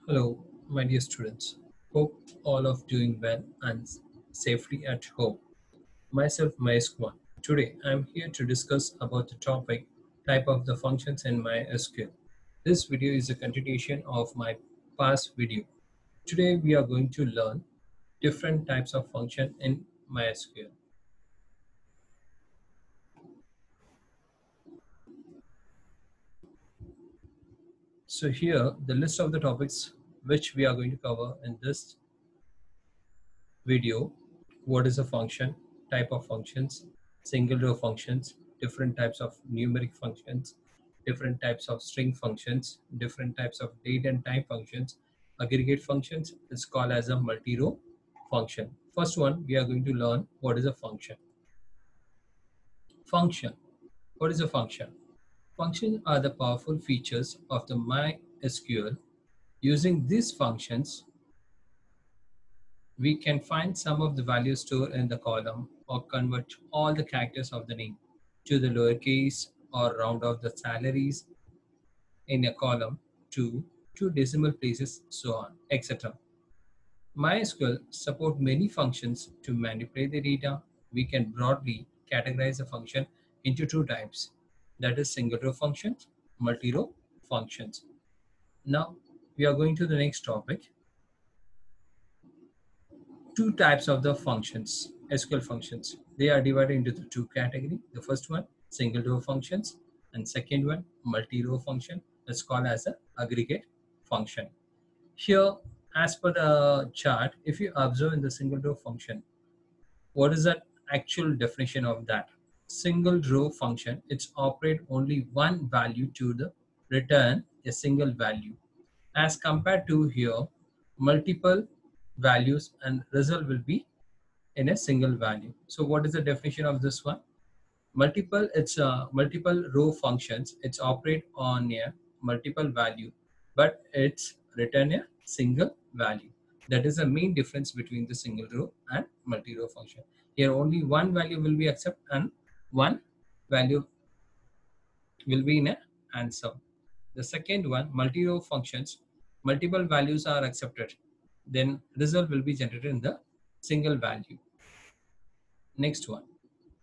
Hello, my dear students. Hope all of doing well and safely at home. Myself, Mahesh Kumar. Today, I'm here to discuss about the topic type of the functions in MySQL. This video is a continuation of my past video. Today, we are going to learn different types of function in MySQL. So here, the list of the topics which we are going to cover in this video: what is a function, type of functions, single row functions, different types of numeric functions, different types of string functions, different types of date and time functions, aggregate functions is called as a multi-row function. First one, we are going to learn what is a function. Function. What is a function? Functions are the powerful features of the MySQL. Using these functions, we can find some of the values stored in the column or convert all the characters of the name to the lowercase or round off the salaries in a column to two decimal places, so on, etc. MySQL support many functions to manipulate the data. We can broadly categorize a function into two types, that is single row functions, multi-row functions. Now we are going to the next topic. Two types of the functions, SQL functions. They are divided into the two categories. The first one, single row functions, and second one, multi-row function. It's called as a aggregate function. Here, as per the chart, if you observe in the single row function, what is the actual definition of that? Single row function, it's operate only one value to the return a single value, as compared to here multiple values and result will be in a single value. So what is the definition of this one? Multiple, it's multiple row functions, it's operate on a multiple value, but it's return a single value. That is the main difference between the single row and multi-row function. Here only one value will be accepted and one value will be in an answer. The second one, multi-row functions, multiple values are accepted, then result will be generated in the single value. Next one,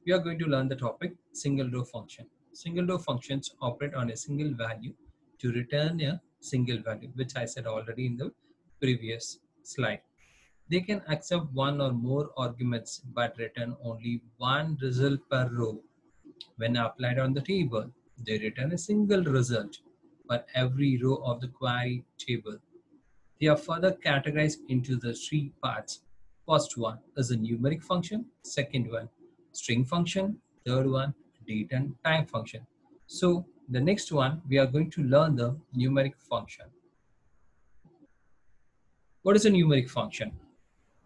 we are going to learn the topic single row function. Single row functions operate on a single value to return a single value, which I said already in the previous slide. They can accept one or more arguments but return only one result per row. When applied on the table, they return a single result for every row of the query table. They are further categorized into the three parts. First one is a numeric function, second one string function, third one date and time function. So the next one, we are going to learn the numeric function. What is a numeric function?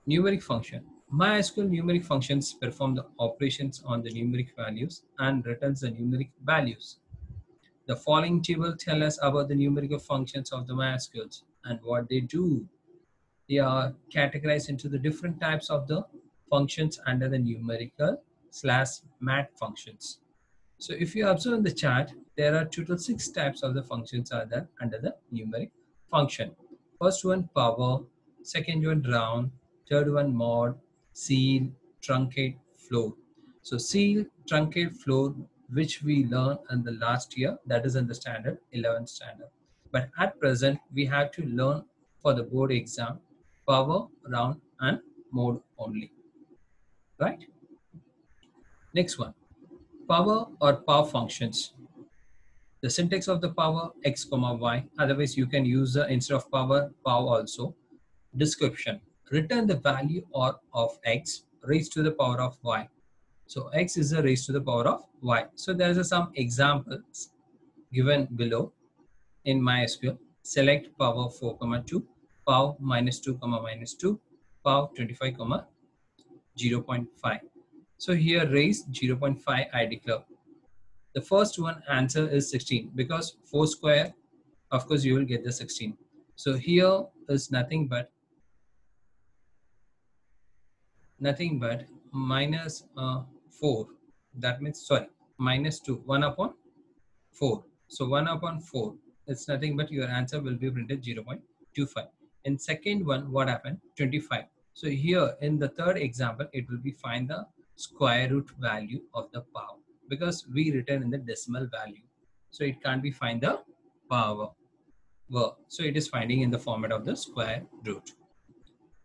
Numeric function. MySQL numeric functions perform the operations on the numeric values and returns the numeric values. The following table tells us about the numerical functions of the MySQL and what they do. They are categorized into the different types of the functions under the numerical/mat functions. So if you observe in the chart, there are total 6 types of the functions are there under the numeric function. First one power, second one round, third one mod, seal, truncate, float. So seal, truncate, float, which we learned in the last year, that is in the standard 11th standard. But at present, we have to learn for the board exam power, round, and mode only. Right? Next one, power or power functions. The syntax of the power x comma y. Otherwise, you can use instead of power also. Description: return the value or of x raised to the power of y. So x is a raised to the power of y. So there is some examples given below in MySQL. Select power 4 comma 2, power minus 2 comma minus 2, power 25 comma 0.5. So here raise 0.5 I declare. The first one answer is 16 because 4 square, of course you will get the 16. So here is nothing but minus 4. That means, sorry, minus 2, 1 upon 4. So 1 upon 4, it's nothing but your answer will be printed 0.5. 25. In second one, what happened? 25. So here in the third example, it will be find the square root value of the power because we return in the decimal value. So it can't be find the power. Well, so it is finding in the format of the square root.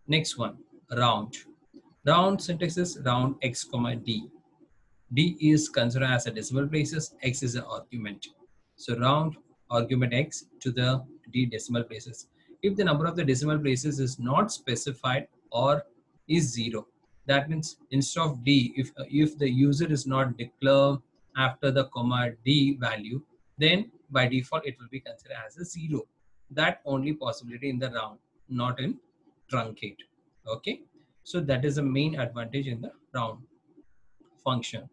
Next one, round. Round syntax is round x comma d. D is considered as a decimal places, X is an argument. So round argument X to the D decimal places. If the number of the decimal places is not specified or is zero, that means instead of D, if the user is not declared after the comma D value, then by default it will be considered as a zero. That only possibility in the round, not in truncate. Okay. So that is the main advantage in the round function.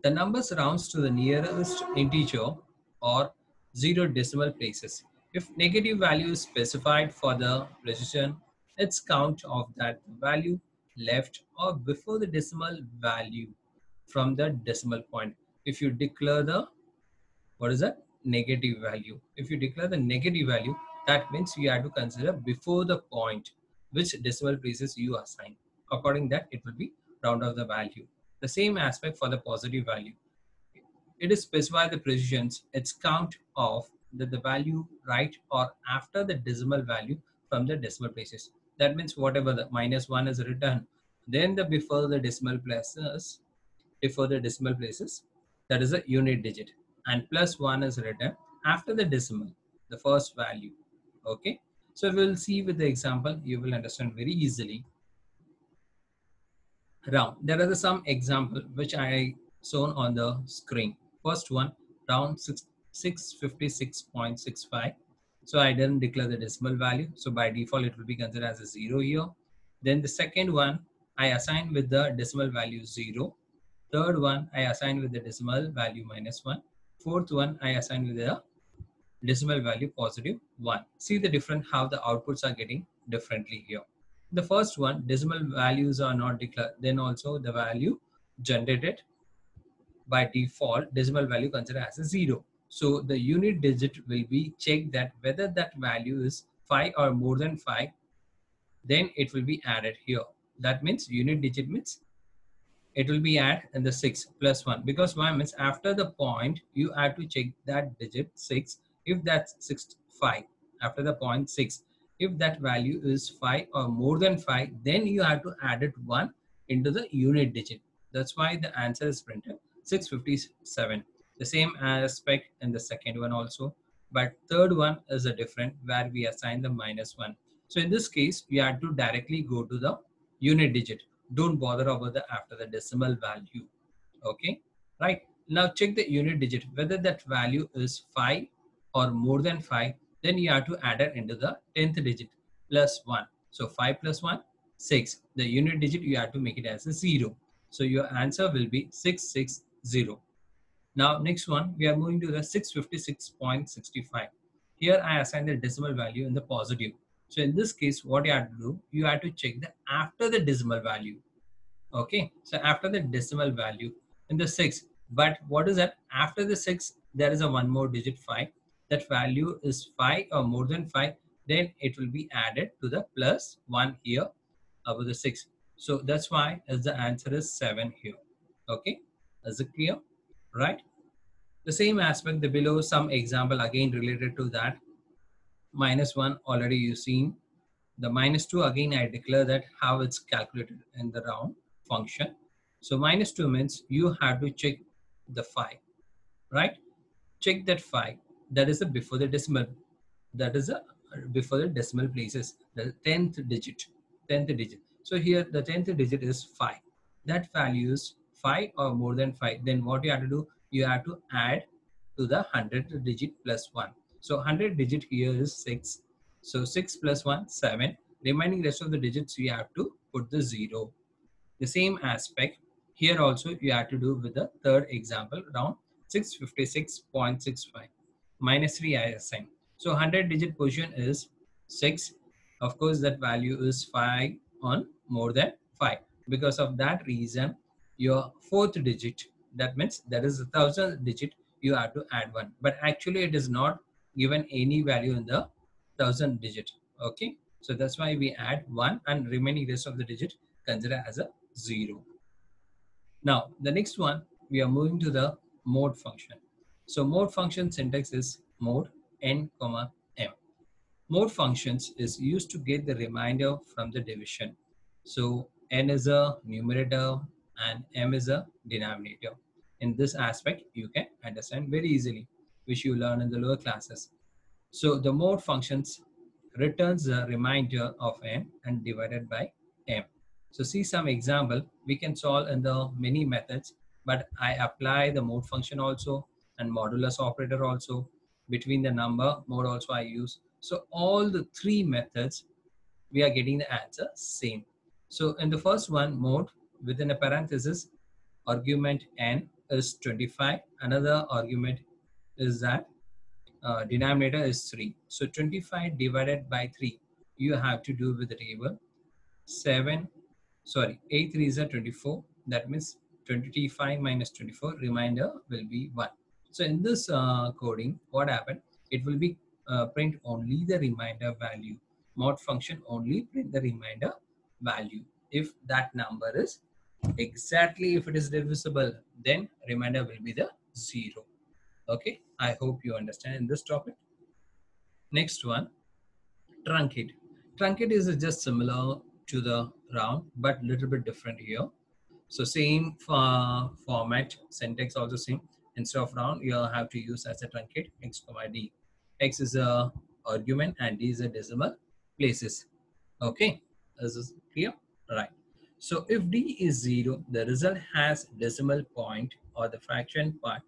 The numbers rounds to the nearest integer or zero decimal places. If negative value is specified for the precision, its count of that value left or before the decimal value from the decimal point. If you declare the, what is that? Negative value. If you declare the negative value, that means you have to consider before the point which decimal places you assign. According that, it will be round of the value. The same aspect for the positive value. It is specify the precisions, its count of the value right or after the decimal value from the decimal places. That means whatever the -1 is written, then the before the decimal places, that is a unit digit, and +1 is written after the decimal, the first value. Okay, so we'll see with the example, you will understand very easily. Round, there are some example which I shown on the screen. First one, round 656.65. So I didn't declare the decimal value, so by default it will be considered as a 0 here. Then the second one I assign with the decimal value 0. Third one I assign with the decimal value -1. Fourth one I assign with the decimal value +1. See the different how the outputs are getting differently here. The first one, decimal values are not declared, then also the value generated by default decimal value considered as a 0. So the unit digit will be checked that whether that value is 5 or more than 5, then it will be added here. That means unit digit means it will be add in the 6 plus 1, because 1 means after the point you have to check that digit 6. If that's 6 5 after the point 6, if that value is 5 or more than 5, then you have to add it 1 into the unit digit. That's why the answer is printed 657. The same aspect in the second one also, but third one is a different where we assign the -1. So in this case you have to directly go to the unit digit. Don't bother about the after the decimal value. Okay, right? Now check the unit digit whether that value is 5 or more than 5, then you have to add it into the 10th digit +1. So 5 plus 1, 6. The unit digit you have to make it as a 0. So your answer will be 660. Now next one, we are moving to the 656.65. Here I assign the decimal value in the positive. So in this case, what you have to do, you have to check the after the decimal value. Okay, so after the decimal value in the 6, but what is that? After the 6, there is a one more digit 5. That value is 5 or more than 5, then it will be added to the +1 here above the 6. So that's why as the answer is 7 here. Okay, is it clear? Right? The same aspect, the below some example again related to that. -1 already you've seen. The -2 again I declare that how it's calculated in the round function. So -2 means you have to check the 5, right? Check that 5. That is a before the decimal. That is a before the decimal places. The 10th digit. 10th digit. So here the 10th digit is 5. That value is 5 or more than 5. Then what you have to do? You have to add to the 100th digit +1. So 100 digit here is 6. So 6 plus 1, 7. Remaining rest of the digits you have to put the 0. The same aspect here also you have to do with the third example, round 656.65. -3 I assign. So 100 digit position is 6. Of course that value is 5 on more than 5. Because of that reason, your fourth digit, that means that is 1000 digit, you have to add 1. But actually it is not given any value in the 1000 digit. Okay, so that's why we add 1 and remaining rest of the digit consider as a 0. Now, the next one, we are moving to the mode function. So mode function syntax is mode n comma m. Mode functions is used to get the remainder from the division. So n is a numerator and m is a denominator. In this aspect, you can understand very easily, which you learn in the lower classes. So the mode functions returns the remainder of n and divided by m. So see some example we can solve in the many methods, but I apply the mode function also and modulus operator also. Between the number mode also I use. So all the three methods we are getting the answer same. So in the first one mode within a parenthesis argument n is 25. Another argument is that denominator is 3. So 25 divided by 3, you have to do with the table. 7, sorry, 8 3 is a 24. That means 25 minus 24, remainder will be 1. So in this coding, what happened? It will be print only the remainder value. Mod function only print the remainder value. If that number is exactly, if it is divisible, then remainder will be the 0. Okay, I hope you understand in this topic. Next one, truncate. Truncate is just similar to the round, but little bit different here. So same format, syntax also same. Instead of round, you have to use as a truncate x comma d. X is a argument and d is a decimal places. Okay, this is clear, right? So if d is 0, the result has decimal point or the fraction part.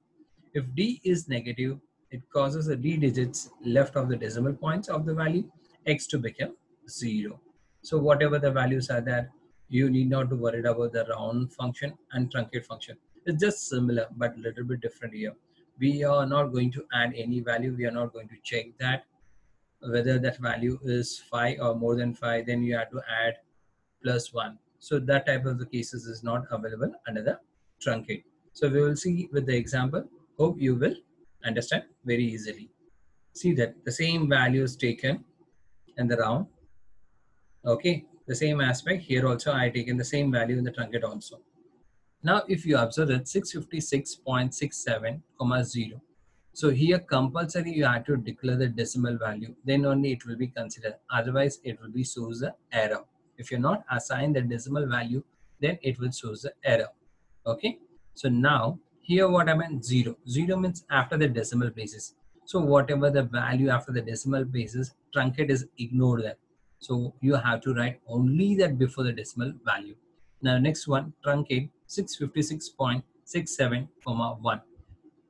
If d is negative, it causes the d digits left of the decimal points of the value x to become 0. So whatever the values are there, you need not to worry about the round function and truncate function. It's just similar but little bit different here. We are not going to add any value. We are not going to check that whether that value is 5 or more than 5. Then you have to add plus 1. So that type of the cases is not available under the truncate. So we will see with the example. Hope you will understand very easily. See that the same value is taken in the round. Okay, the same aspect here also I taken the same value in the truncate also. Now if you observe that 656.67 comma 0. So here compulsory you have to declare the decimal value, then only it will be considered. Otherwise it will be shows the error. If you're not assigned the decimal value, then it will shows the error. Okay. So now here what I meant 0. 0 means after the decimal places. So whatever the value after the decimal places, truncate is ignored there. So you have to write only that before the decimal value. Now next one, truncate 656.67 comma 1.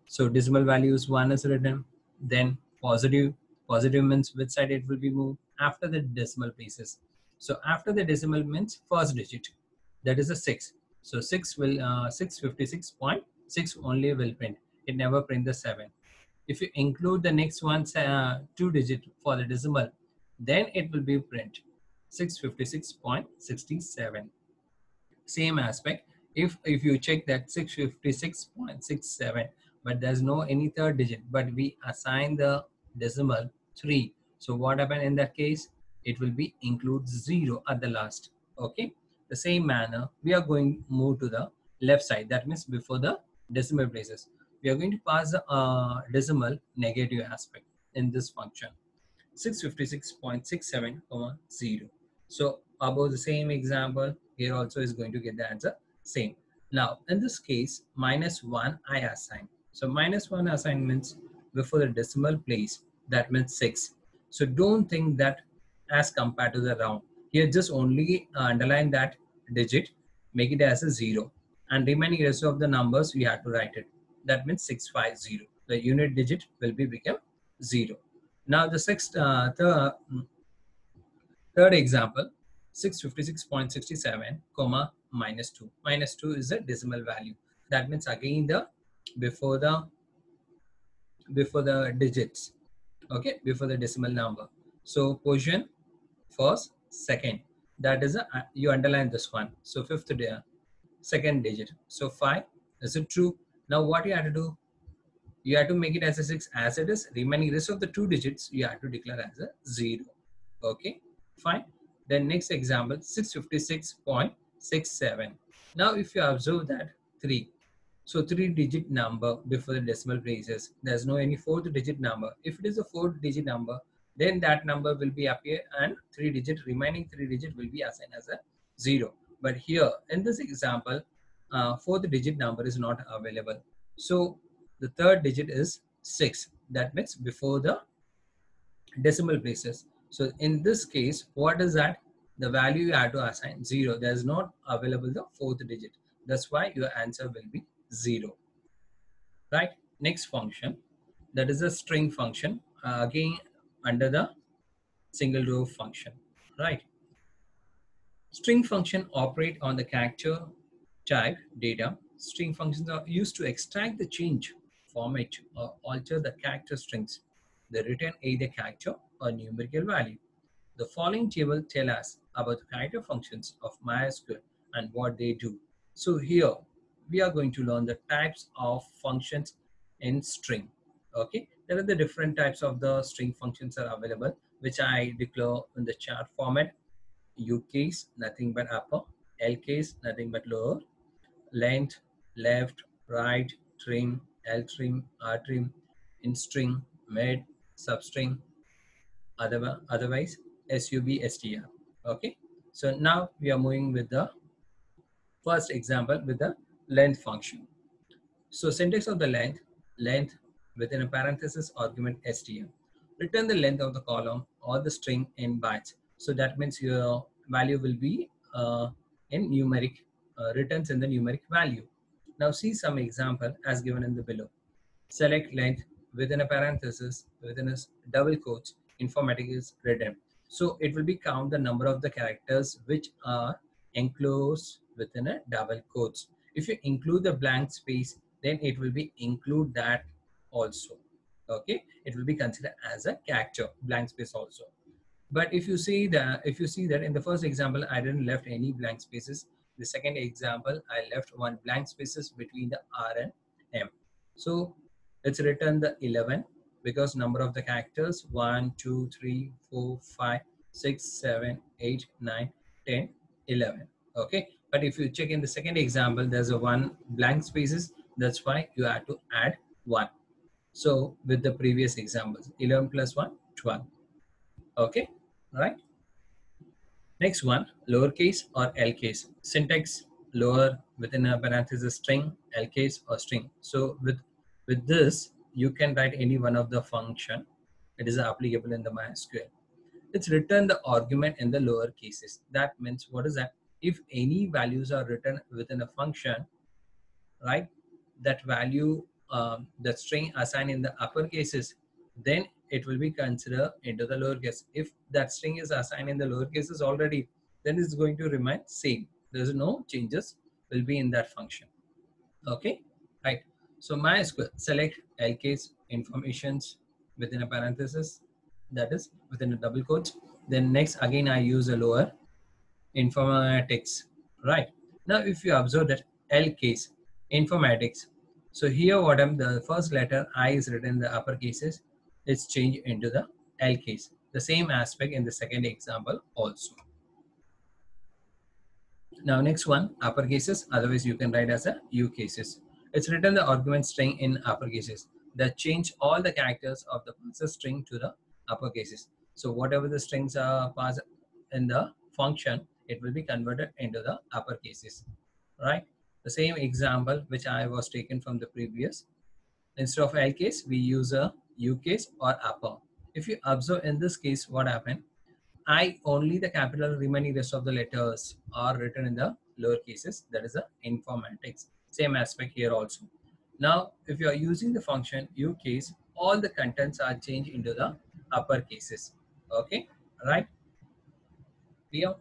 So decimal value is 1 is written. Then positive. Positive means which side it will be moved after the decimal places. So after the decimal means first digit. That is a 6. So 6 will 656.6 only will print. It never print the 7. If you include the next one 2 digit for the decimal, then it will be print 656.67. Same aspect. If you check that 656.67, but there's no any third digit, but we assign the decimal 3. So what happened in that case? It will be include 0 at the last. Okay. The same manner, we are going move to the left side. That means before the decimal places, we are going to pass the decimal negative aspect in this function. 656.67, 0. So above the same example, here also is going to get the answer same. Now in this case, minus 1 I assign. So minus 1 assign means before the decimal place, that means 6. So don't think that as compared to the round. Here just only underline that digit, make it as a 0. And remaining rest of the numbers, we have to write it. That means 650. The unit digit will be become 0. Now the third example, 656.67 comma minus 2. Minus 2 is a decimal value. That means again the before the digits. Okay, before the decimal number. So position first, second. That is a you underline this one. So fifth second digit. So 5 is it true? Now what you have to do? You have to make it as a 6 as it is. Remaining rest of the 2 digits you have to declare as a 0. Okay, fine. Then next example, 656.67. Now if you observe that 3, so 3-digit number before the decimal places, there's no any fourth digit number. If it is a fourth digit number, then that number will be appear and 3-digit remaining 3-digit will be assigned as a 0. But here in this example, fourth digit number is not available. So the third digit is 6. That means before the decimal places. So in this case, what is that? The value you have to assign 0. There is not available the fourth digit. That's why your answer will be 0. Right? Next function, that is a string function. Again, under the single row function. Right? String function operate on the character type data. String functions are used to extract the change, format, or alter the character strings. They return either character or numerical value. The following table tell us about the character functions of MySQL and what they do. So here we are going to learn the types of functions in string. Okay, there are the different types of the string functions are available, which I declare in the chart format. U case, nothing but upper. L case, nothing but lower. Length, left, right, trim, L trim, R trim, in string, mid, substring, otherwise sub str. Okay, so now we are moving with the first example with the length function. So syntax of the length within a parenthesis argument str. Return the length of the column or the string in bytes. So that means your value will be in numeric, returns in the numeric value. Now see some example as given in the below. Select length within a parenthesis, within a double quotes, Informatics is written. So it will be count the number of the characters which are enclosed within a double quotes. If you include the blank space, then it will be include that also. Okay, it will be considered as a character, blank space also. But if you see that in the first example, I didn't left any blank spaces. The second example, I left one blank spaces between the R and M. So it's written the 11 because number of the characters 1, 2, 3, 4, 5, 6, 7, 8, 9, 10, 11. Okay. But if you check in the second example, there's a one blank spaces. That's why you have to add 1. So with the previous examples, 11 plus 1, 12. Okay. Right. Next one, lowercase or L case. Syntax lower within a parenthesis string, L case or string. So with this, you can write any one of the function. It is applicable in the MySQL. It's return the argument in the lower cases. That means what is that? If any values are written within a function, right? That value, the string assigned in the upper cases, then it will be considered into the lower case. If that string is assigned in the lower cases already, then it's going to remain same. There's no changes will be in that function. Okay, right. So MySQL select L case informations within a parenthesis, that is within a double quotes. Then next again I use a lower informatics, right? Now if you observe that L case informatics, so here what I'm the first letter I is written in the upper cases, it's changed into the L case. The same aspect in the second example also. Now next one, upper cases, otherwise you can write as a U cases. It's written the argument string in upper cases that change all the characters of the parser string to the upper cases. So whatever the strings are passed in the function, it will be converted into the upper cases, right? The same example which I was taken from the previous. Instead of L case, we use a U case or upper. If you observe in this case, what happened? I only the capital, remaining rest of the letters are written in the lower cases. That is the informatics. Same aspect here also. Now, if you are using the function U case, all the contents are changed into the upper cases. Okay, right? Clear?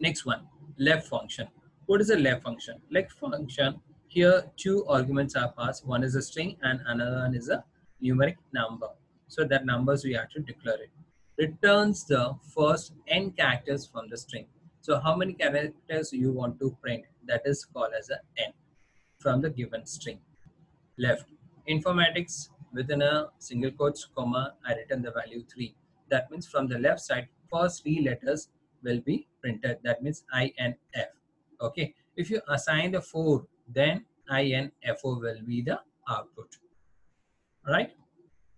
Next one, left function. What is a left function? Left function, here two arguments are passed. One is a string and another one is a numeric number. So that numbers we have to declare it. Returns the first n characters from the string. So how many characters you want to print? That is called as a n from the given string. Left. Informatics within a single quotes, comma, I return the value 3. That means from the left side, first three letters will be printed. That means I and F. Okay. If you assign the 4, then I and FO will be the output. Right.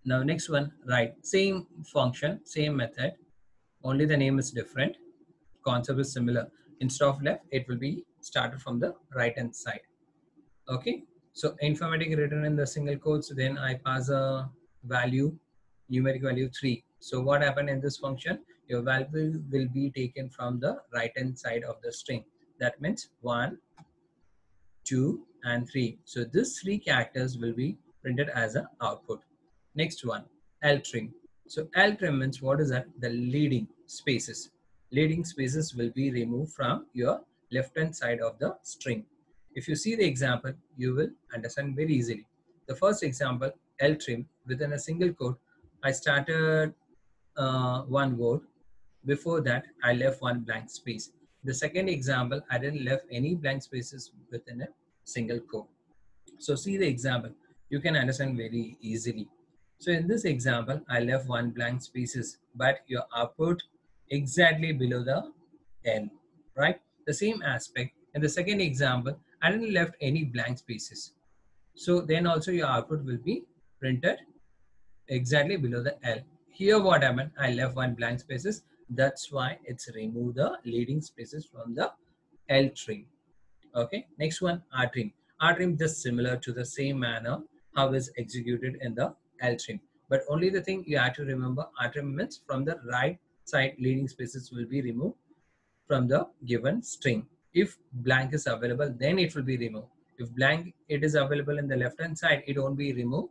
Now next one, right. Same function, same method, only the name is different. Concept is similar. Instead of left, it will be started from the right hand side. Okay. So informatic written in the single quotes, then I pass a value, numeric value 3. So what happened in this function? Your value will be taken from the right hand side of the string. That means 1, 2, and 3. So these three characters will be printed as an output. Next one, L trim. So L trim means what is that? The leading spaces. Leading spaces will be removed from your left hand side of the string. If you see the example, you will understand very easily. The first example, L trim, within a single quote, I started one word. Before that, I left one blank space. The second example, I didn't left any blank spaces within a single quote. So see the example, you can understand very easily. So in this example, I left one blank spaces, but your output exactly below the L, right? The same aspect. In the second example, I didn't left any blank spaces. So then also your output will be printed exactly below the L. Here what happened, I left one blank spaces. That's why it's remove the leading spaces from the L trim. Okay, next one, R trim. R trim just similar to the same manner how is executed in the L trim. But only the thing you have to remember, R trim means from the right side leading spaces will be removed from the given string. If blank is available, then it will be removed. If blank it is available in the left hand side, it won't be removed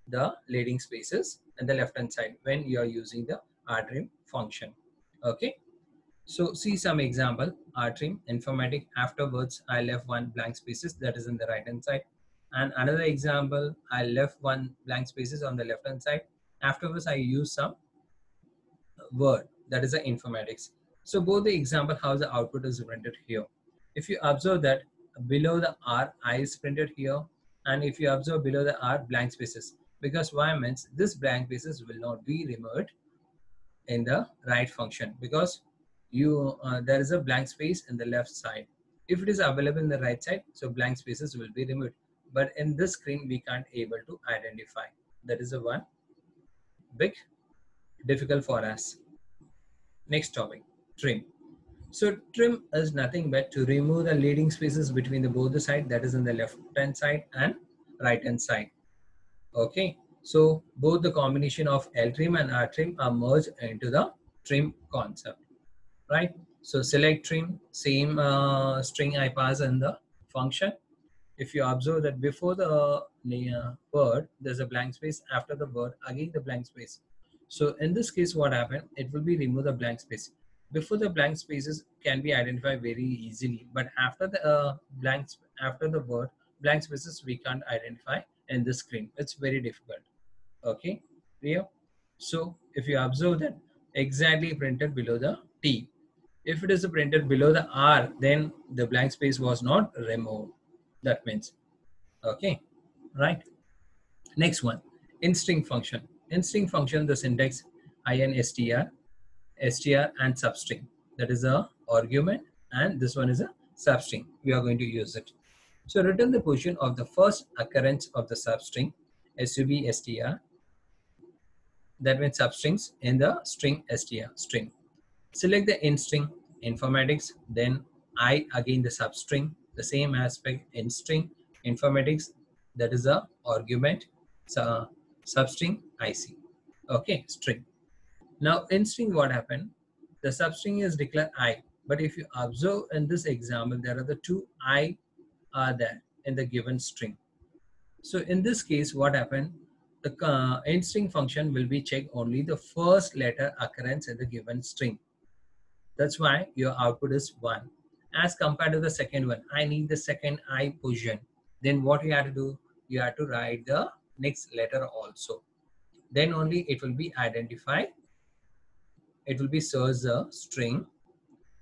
the leading spaces in the left hand side when you are using the rtrim function. Okay, so see some example. Rtrim informatic, afterwards I left one blank spaces, that is in the right hand side, and another example, I left one blank spaces on the left hand side. Afterwards I use some word, that is the informatics. So both the example how the output is printed here. If you observe that below the R, I is printed here, and if you observe below the R, blank spaces, because why means this blank spaces will not be removed in the right function, because you there is a blank space in the left side. If it is available in the right side, so blank spaces will be removed, but in this screen we can't able to identify. That is the one big difficult for us. Next topic, trim. So trim is nothing but to remove the leading spaces between the both the side, that is in the left hand side and right hand side. Okay, so both the combination of L trim and R trim are merged into the trim concept, right? So select trim, same string I pass in the function. If you observe that before the word, there's a blank space, after the word, again the blank space. So in this case, what happened? It will be remove the blank space. Before the blank spaces can be identified very easily, but after the after the word, blank spaces we can't identify in the screen. It's very difficult. Okay, clear? So if you observe that exactly printed below the T. If it is printed below the R, then the blank space was not removed. That means, okay, right? Next one, in-string function. In-string function, the syntax instr, str and substring. That is a argument, and this one is a substring. We are going to use it. So return the position of the first occurrence of the substring, sub str. That means substrings in the string str string. Select the in string, informatics, then I again the substring, the same aspect in string, informatics, that is a argument, so substring IC. Okay, string. Now in string what happened? The substring is declared I, but if you observe in this example, there are the two I are there in the given string. So in this case, what happened? The in string function will be check only the first letter occurrence in the given string. That's why your output is 1. As compared to the second one, I need the second I position. Then what you have to do? You have to write the next letter also. Then only it will be identified. It will be search the string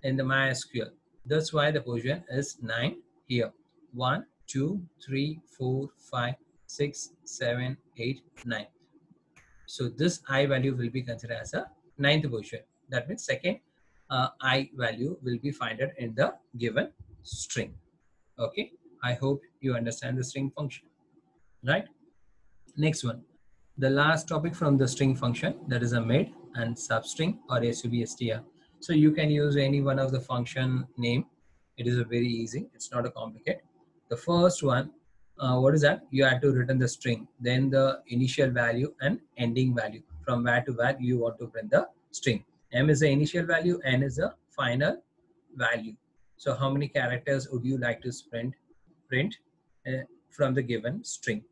in the MySQL. That's why the position is 9 here. 1, 2, 3, 4, 5, 6, 7, 8, 9. So this I value will be considered as a ninth position. That means second I value will be finded in the given string. Okay, I hope you understand the string function, right? Next one, the last topic from the string function, that is a mid and substring or substr. So you can use any one of the function name. It is a very easy, it's not a complicated. The first one, what is that? You have to return the string, then the initial value and ending value, from where to where you want to print the string. M is the initial value, N is the final value. So how many characters would you like to print from the given string?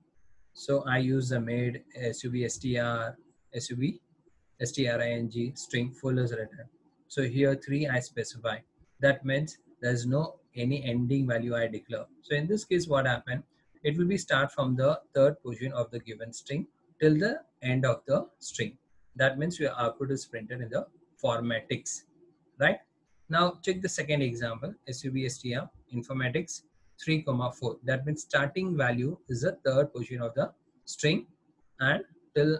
So I use the made substr string string full is written. So here 3 I specify. That means there's no any ending value I declare. So in this case, what happened? It will be start from the third position of the given string till the end of the string. That means your output is printed in the formatics, right? Now check the second example, substr informatics 3, 4. That means starting value is the third position of the string and till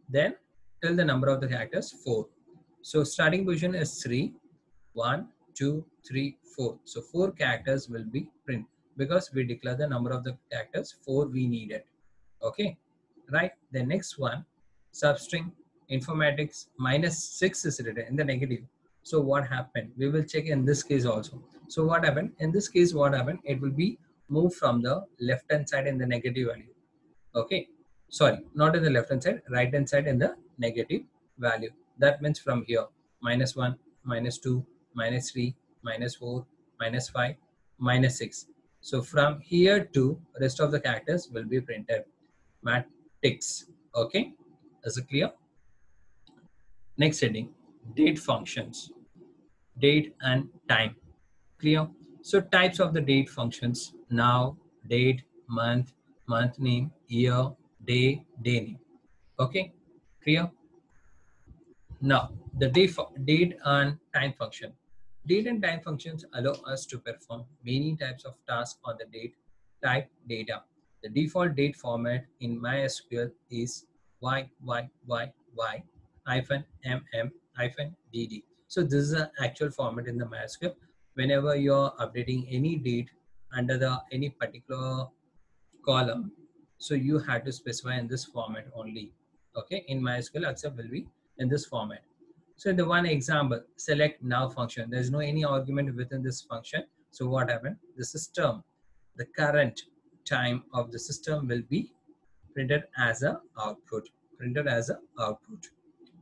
then till the number of the characters 4. So starting position is 3, 1, 2, 3, 4. So 4 characters will be print because we declare the number of the characters 4 we needed. Okay, right? The next one, substring informatics -6 is written in the negative. So what happened? We will check in this case also. So what happened? In this case, what happened? It will be moved from the left hand side in the negative value. Okay, sorry, not in the left hand side, right hand side in the negative value. That means from here, -1, -2, -3, -4, -5, -6. So from here to rest of the characters will be printed. Mathematics. Okay, is it clear? Next heading, date functions, date and time. Clear? So types of the date functions: now, date, month, month name, year, day, day name. Okay, clear? Now the date and time function. Date and time functions allow us to perform many types of tasks on the date type data. The default date format in MySQL is YYYY hyphen MM hyphen DD. So this is the actual format in the MySQL. Whenever you're updating any date under the any particular column, so you had to specify in this format only. Okay, in MySQL accept will be in this format. So the one example, select now function, there's no any argument within this function. So what happened? The system, the current time of the system will be printed as a output, printed as a output.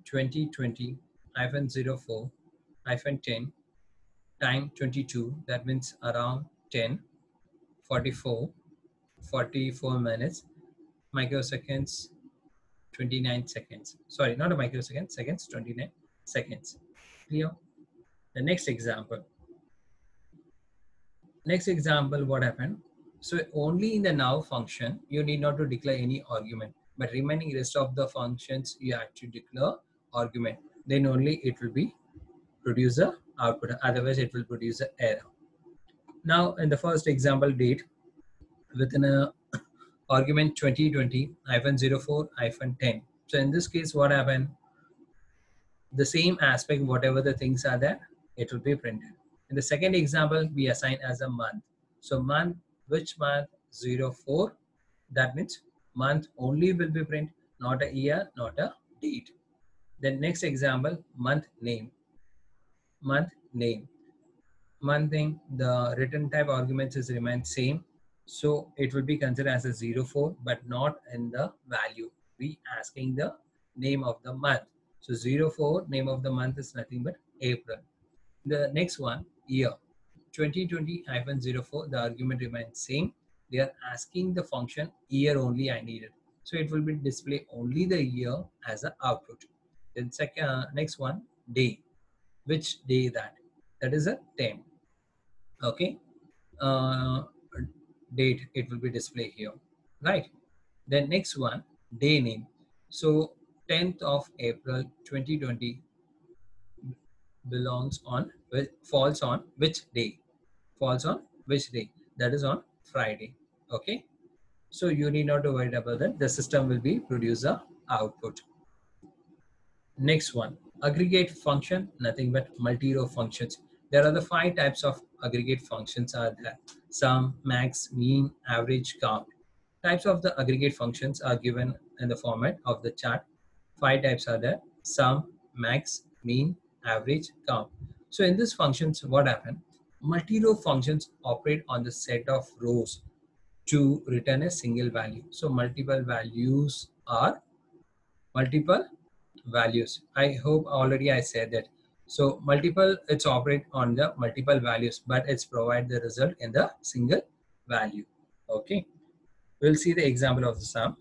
2020 -04 -10 time 22, that means around 10 44 minutes, microseconds 29 seconds. Sorry, not a microsecond, seconds 29 seconds. Clear? The next example. Next example, what happened? So only in the now function, you need not to declare any argument, but remaining rest of the functions, you have to declare argument. Then only it will be produce a output. Otherwise, it will produce an error. Now, in the first example, date within a argument 2020 -04 -10. So in this case, what happened? The same aspect, whatever the things are there, it will be printed. In the second example, we assign as a month. So month, which month? 04. That means month only will be print, not a year, not a date. Then next example, month name. Month name. Month name, the return type arguments is remain same. So it will be considered as a 04, but not in the value. We asking the name of the month. So 04, name of the month is nothing but April. The next one, year. 2020-04, the argument remains same. They are asking the function year only I needed. So it will be display only the year as an output. Then next one, day. Which day that? That is a 10. Okay. Uh, Date, it will be displayed here, right? Then next one, day name. So 10th of April 2020 belongs on, falls on which day? Falls on which day? That is on Friday. Okay. So you need not to worry about that. The system will be produce a output. Next one, Aggregate function, nothing but multi-row functions. There are the 5 types of aggregate functions are there. Sum, max, mean, average, count. Types of the aggregate functions are given in the format of the chart. 5 types are there: sum, max, mean, average, count. So in these functions, what happened? Multi-row functions operate on the set of rows to return a single value. So multiple values. I hope already I said that. So multiple, it's operate on the multiple values, but it's provide the result in the single value. Okay, we'll see the example of the sum.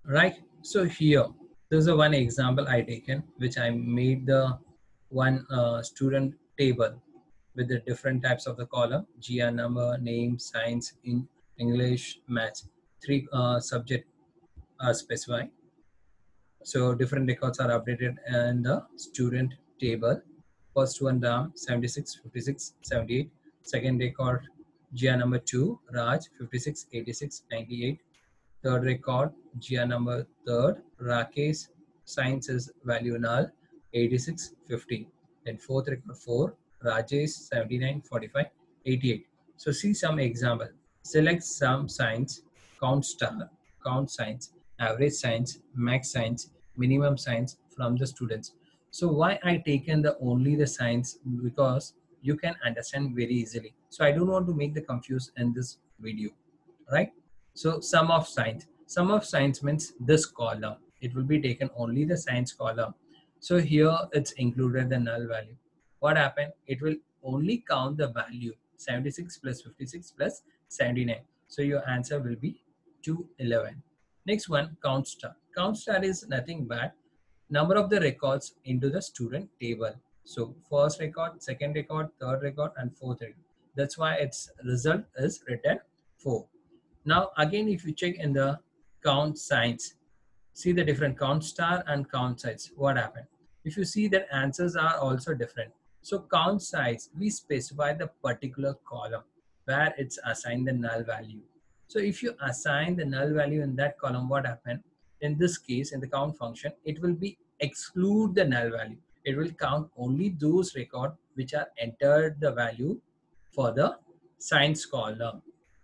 Right. So here, there's a one example I taken, which I made the one student table with the different types of the column: GR number, name, science, in English, maths. 3 subject are specified. So different records are updated in the student table. First one Ram 76, 56, 78. Second record GR number 2 Raj 56, 86, 98. Third record GR number third Rakesh science is value null 86, 50. Then fourth record 4 Rajesh 79, 45, 88. So see some example. Select some science, count star, count science, average science, max science, minimum science from the students. So why I taken the only the science? Because you can understand very easily. So I don't want to make the confuse in this video, right? So sum of science means this column. It will be taken only the science column. So here it's included the null value. What happened? It will only count the value 76 plus 56 plus 79. So your answer will be 211. Next one, count star. Count star is nothing but number of the records into the student table. So first record, second record, third record, and fourth record. That's why its result is written 4. Now again, if you check in the count signs, see the different count star and count size. What happened? If you see that answers are also different. So count size, we specify the particular column where it's assigned the null value. So if you assign the null value in that column, what happened? In this case, in the count function, it will be exclude the null value. It will count only those records which are entered the value for the science column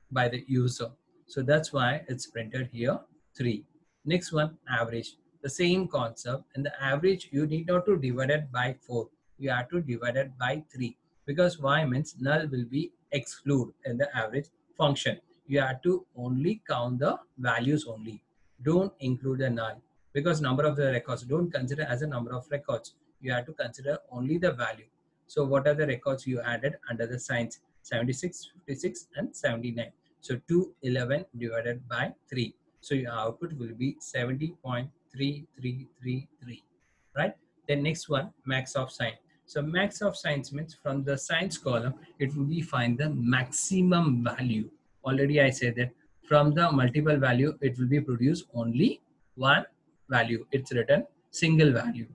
by the user. So that's why it's printed here 3. Next one, average. The same concept. In the average, you need not to divide it by 4. You have to divide it by 3. Because why means null will be exclude in the average function. You have to only count the values only. Don't include the null. Because number of the records, don't consider as a number of records. You have to consider only the value. So what are the records you added under the signs? 76, 56, and 79. So 211 divided by 3. So your output will be 70.3333, right? Then next one, max of sign. So max of signs means from the signs column, it will be find the maximum value. Already I said that from the multiple value, it will be produced only one value. It's written single value.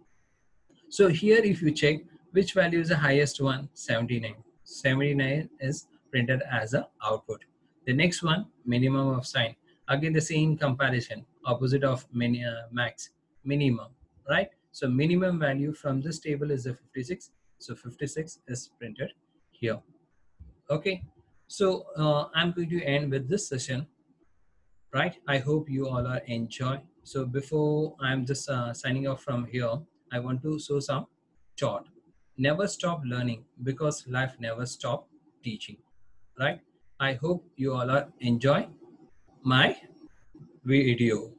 So here if you check which value is the highest one, 79. 79 is printed as a output. The next one, minimum of sign. Again the same comparison, opposite of max, minimum, right? So minimum value from this table is the 56. So 56 is printed here. Okay. So I'm going to end with this session, right? I hope you all are enjoy. So before I'm just signing off from here, I want to show some thought. Never stop learning because life never stop teaching, right? I hope you all are enjoy my video.